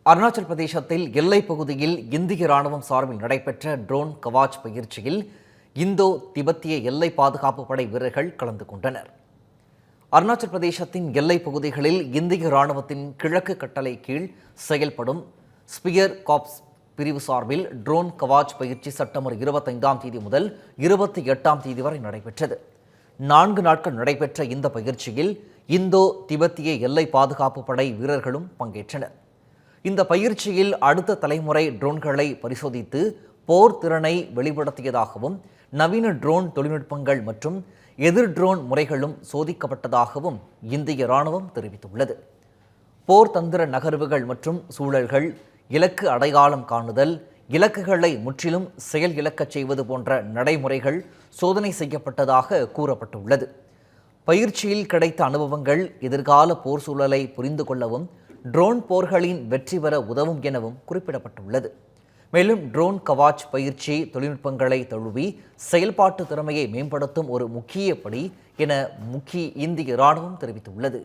அருணாச்சல் பிரதேசத்தில் எல்லைப் பகுதியில் இந்திய ராணுவம் சார்பில் நடைபெற்ற ட்ரோன் கவாச் பயிற்சியில் இந்தோ திபெத்திய எல்லை பாதுகாப்பு படை வீரர்கள் கலந்து கொண்டனர். அருணாச்சல் பிரதேசத்தின் எல்லைப் பகுதிகளில் இந்திய ராணுவத்தின் கிழக்கு கட்டளை கீழ் செயல்படும் ஸ்பியர் காப்ஸ் பிரிவு சார்பில் ட்ரோன் கவாச் பயிற்சி செப்டம்பர் 25ஆம் தேதி முதல் 28ஆம் தேதி வரை நடைபெற்றது. 4 நாட்கள் நடைபெற்ற இந்த பயிற்சியில் இந்தோ திபெத்திய எல்லை பாதுகாப்பு படை வீரர்களும் பங்கேற்றனர். இந்த பயிற்சியில் அடுத்த தலைமுறை ட்ரோன்களை பரிசோதித்து போர் திறனை வெளிப்படுத்தியதாகவும் நவீன ட்ரோன் தொழில்நுட்பங்கள் மற்றும் எதிர் ட்ரோன் முறைகளும் சோதிக்கப்பட்டதாகவும் இந்திய ராணுவம் தெரிவித்துள்ளது. போர் தந்திர நகர்வுகள் மற்றும் சூழல்கள், இலக்கு அடையாளம் காணுதல், இலக்குகளை முற்றிலும் செயல் இழக்கச் செய்வது போன்ற நடைமுறைகள் சோதனை செய்யப்பட்டதாக கூறப்பட்டுள்ளது. பயிற்சியில் கிடைத்த அனுபவங்கள் எதிர்கால போர் சூழலை புரிந்து கொள்ளவும் ட்ரோன் போர்களின் வெற்றி பெற உதவும் எனவும் குறிப்பிடப்பட்டுள்ளது. மேலும் ட்ரோன் கவாச் பயிற்சி தொழில்நுட்பங்களை தழுவி செயல்பாட்டு திறமையை மேம்படுத்தும் ஒரு முக்கிய படி என இந்திய ராணுவம் தெரிவித்துள்ளது.